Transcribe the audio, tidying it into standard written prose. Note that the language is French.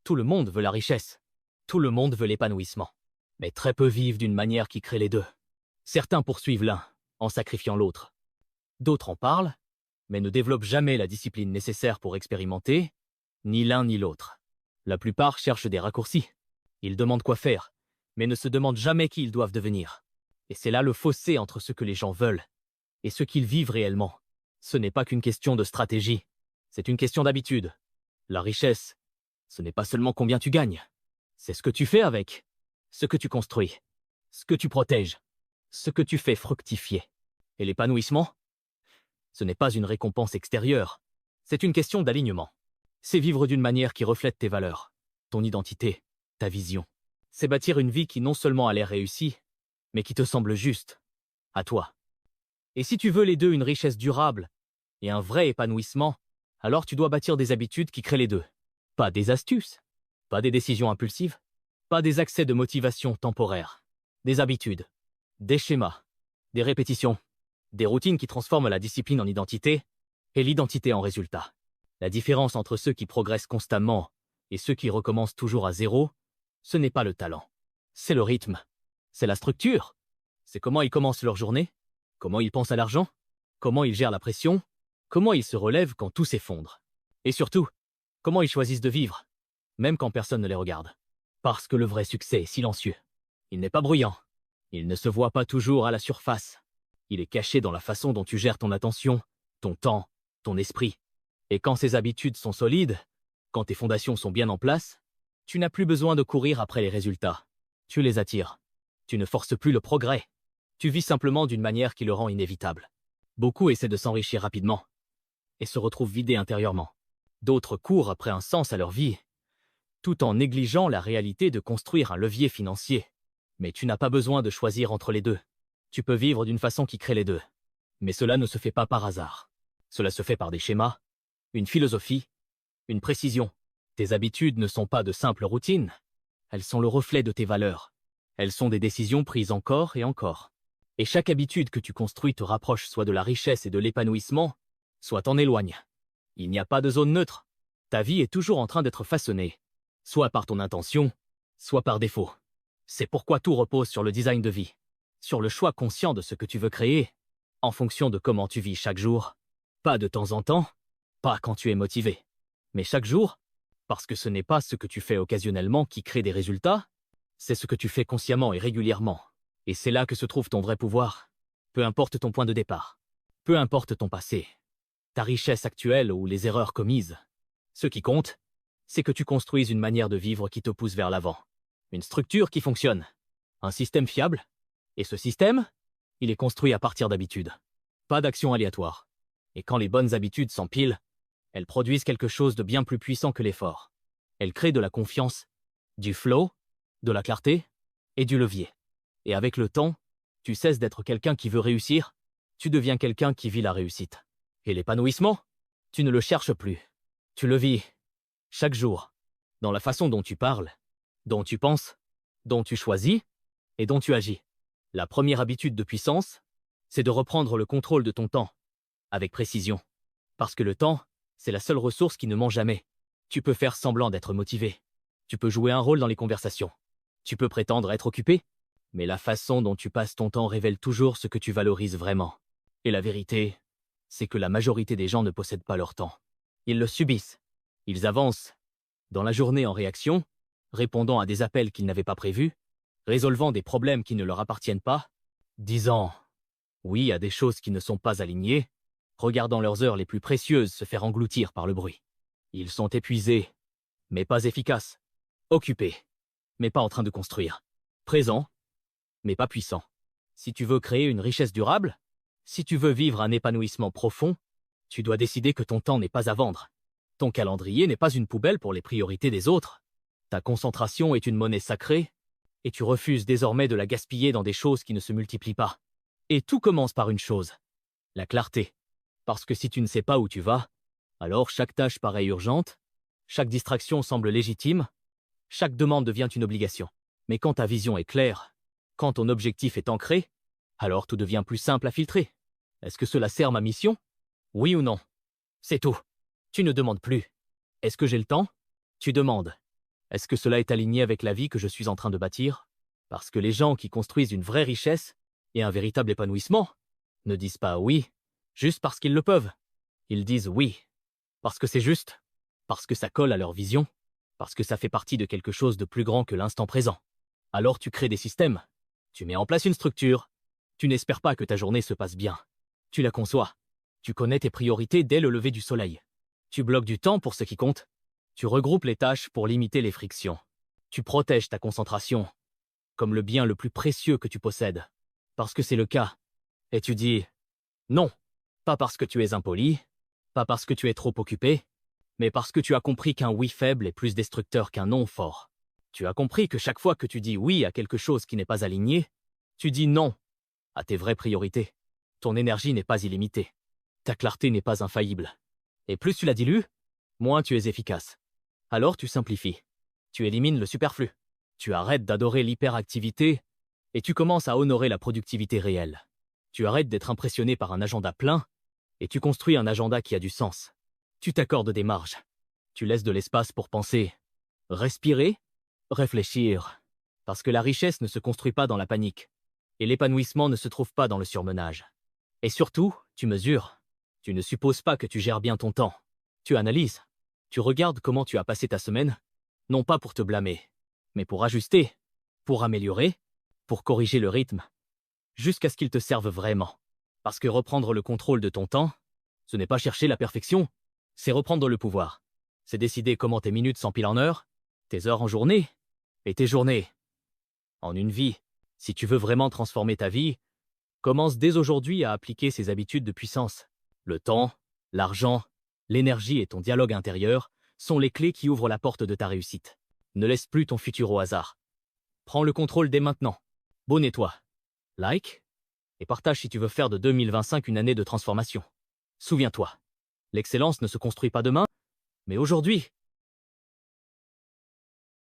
Tout le monde veut la richesse. Tout le monde veut l'épanouissement. Mais très peu vivent d'une manière qui crée les deux. Certains poursuivent l'un, en sacrifiant l'autre. D'autres en parlent, mais ne développent jamais la discipline nécessaire pour expérimenter, ni l'un ni l'autre. La plupart cherchent des raccourcis. Ils demandent quoi faire, mais ne se demandent jamais qui ils doivent devenir. Et c'est là le fossé entre ce que les gens veulent et ce qu'ils vivent réellement. Ce n'est pas qu'une question de stratégie, c'est une question d'habitude. La richesse, ce n'est pas seulement combien tu gagnes, c'est ce que tu fais avec, ce que tu construis, ce que tu protèges, ce que tu fais fructifier. Et l'épanouissement, ce n'est pas une récompense extérieure, c'est une question d'alignement. C'est vivre d'une manière qui reflète tes valeurs, ton identité, ta vision. C'est bâtir une vie qui non seulement a l'air réussie, mais qui te semble juste, à toi. Et si tu veux les deux, une richesse durable et un vrai épanouissement, alors tu dois bâtir des habitudes qui créent les deux. Pas des astuces, pas des décisions impulsives, pas des accès de motivation temporaires. Des habitudes, des schémas, des répétitions, des routines qui transforment la discipline en identité et l'identité en résultat. La différence entre ceux qui progressent constamment et ceux qui recommencent toujours à zéro, ce n'est pas le talent, c'est le rythme, c'est la structure, c'est comment ils commencent leur journée, comment ils pensent à l'argent, comment ils gèrent la pression, comment ils se relèvent quand tout s'effondre. Et surtout, comment ils choisissent de vivre, même quand personne ne les regarde. Parce que le vrai succès est silencieux. Il n'est pas bruyant. Il ne se voit pas toujours à la surface. Il est caché dans la façon dont tu gères ton attention, ton temps, ton esprit. Et quand ces habitudes sont solides, quand tes fondations sont bien en place, tu n'as plus besoin de courir après les résultats. Tu les attires. Tu ne forces plus le progrès. Tu vis simplement d'une manière qui le rend inévitable. Beaucoup essaient de s'enrichir rapidement et se retrouvent vidés intérieurement. D'autres courent après un sens à leur vie, tout en négligeant la réalité de construire un levier financier. Mais tu n'as pas besoin de choisir entre les deux. Tu peux vivre d'une façon qui crée les deux. Mais cela ne se fait pas par hasard. Cela se fait par des schémas, une philosophie, une précision. Tes habitudes ne sont pas de simples routines. Elles sont le reflet de tes valeurs. Elles sont des décisions prises encore et encore. Et chaque habitude que tu construis te rapproche soit de la richesse et de l'épanouissement, soit t'en éloigne. Il n'y a pas de zone neutre. Ta vie est toujours en train d'être façonnée, soit par ton intention, soit par défaut. C'est pourquoi tout repose sur le design de vie, sur le choix conscient de ce que tu veux créer, en fonction de comment tu vis chaque jour. Pas de temps en temps, pas quand tu es motivé, mais chaque jour, parce que ce n'est pas ce que tu fais occasionnellement qui crée des résultats, c'est ce que tu fais consciemment et régulièrement. Et c'est là que se trouve ton vrai pouvoir. Peu importe ton point de départ, peu importe ton passé, ta richesse actuelle ou les erreurs commises. Ce qui compte, c'est que tu construises une manière de vivre qui te pousse vers l'avant. Une structure qui fonctionne, un système fiable. Et ce système, il est construit à partir d'habitudes. Pas d'actions aléatoires. Et quand les bonnes habitudes s'empilent, elles produisent quelque chose de bien plus puissant que l'effort. Elles créent de la confiance, du flow, de la clarté et du levier. Et avec le temps, tu cesses d'être quelqu'un qui veut réussir, tu deviens quelqu'un qui vit la réussite. Et l'épanouissement, tu ne le cherches plus. Tu le vis, chaque jour, dans la façon dont tu parles, dont tu penses, dont tu choisis et dont tu agis. La première habitude de puissance, c'est de reprendre le contrôle de ton temps, avec précision. Parce que le temps, c'est la seule ressource qui ne ment jamais. Tu peux faire semblant d'être motivé. Tu peux jouer un rôle dans les conversations. Tu peux prétendre être occupé. Mais la façon dont tu passes ton temps révèle toujours ce que tu valorises vraiment. Et la vérité, c'est que la majorité des gens ne possèdent pas leur temps. Ils le subissent. Ils avancent dans la journée en réaction, répondant à des appels qu'ils n'avaient pas prévus, résolvant des problèmes qui ne leur appartiennent pas, disant oui à des choses qui ne sont pas alignées, regardant leurs heures les plus précieuses se faire engloutir par le bruit. Ils sont épuisés, mais pas efficaces, occupés, mais pas en train de construire, présents, mais pas puissants. Si tu veux créer une richesse durable, si tu veux vivre un épanouissement profond, tu dois décider que ton temps n'est pas à vendre. Ton calendrier n'est pas une poubelle pour les priorités des autres. Ta concentration est une monnaie sacrée, et tu refuses désormais de la gaspiller dans des choses qui ne se multiplient pas. Et tout commence par une chose, la clarté. Parce que si tu ne sais pas où tu vas, alors chaque tâche paraît urgente, chaque distraction semble légitime, chaque demande devient une obligation. Mais quand ta vision est claire, quand ton objectif est ancré, alors tout devient plus simple à filtrer. Est-ce que cela sert ma mission? Oui ou non? C'est tout. Tu ne demandes plus. Est-ce que j'ai le temps? Tu demandes. Est-ce que cela est aligné avec la vie que je suis en train de bâtir? Parce que les gens qui construisent une vraie richesse et un véritable épanouissement ne disent pas oui, juste parce qu'ils le peuvent. Ils disent oui, parce que c'est juste, parce que ça colle à leur vision, parce que ça fait partie de quelque chose de plus grand que l'instant présent. Alors tu crées des systèmes, tu mets en place une structure, tu n'espères pas que ta journée se passe bien. Tu la conçois, tu connais tes priorités dès le lever du soleil. Tu bloques du temps pour ce qui compte, tu regroupes les tâches pour limiter les frictions. Tu protèges ta concentration, comme le bien le plus précieux que tu possèdes. Parce que c'est le cas. Et tu dis non, pas parce que tu es impoli, pas parce que tu es trop occupé, mais parce que tu as compris qu'un oui faible est plus destructeur qu'un non fort. Tu as compris que chaque fois que tu dis oui à quelque chose qui n'est pas aligné, tu dis non à tes vraies priorités. Ton énergie n'est pas illimitée. Ta clarté n'est pas infaillible. Et plus tu la dilues, moins tu es efficace. Alors tu simplifies. Tu élimines le superflu. Tu arrêtes d'adorer l'hyperactivité et tu commences à honorer la productivité réelle. Tu arrêtes d'être impressionné par un agenda plein et tu construis un agenda qui a du sens. Tu t'accordes des marges. Tu laisses de l'espace pour penser, respirer, réfléchir. Parce que la richesse ne se construit pas dans la panique. Et l'épanouissement ne se trouve pas dans le surmenage. Et surtout, tu mesures. Tu ne supposes pas que tu gères bien ton temps. Tu analyses. Tu regardes comment tu as passé ta semaine, non pas pour te blâmer, mais pour ajuster, pour améliorer, pour corriger le rythme, jusqu'à ce qu'il te serve vraiment. Parce que reprendre le contrôle de ton temps, ce n'est pas chercher la perfection, c'est reprendre le pouvoir. C'est décider comment tes minutes s'empilent en heures, tes heures en journée, et tes journées en une vie. Si tu veux vraiment transformer ta vie, commence dès aujourd'hui à appliquer ces habitudes de puissance. Le temps, l'argent, l'énergie et ton dialogue intérieur sont les clés qui ouvrent la porte de ta réussite. Ne laisse plus ton futur au hasard. Prends le contrôle dès maintenant. Abonne-toi, like et partage si tu veux faire de 2025 une année de transformation. Souviens-toi, l'excellence ne se construit pas demain, mais aujourd'hui.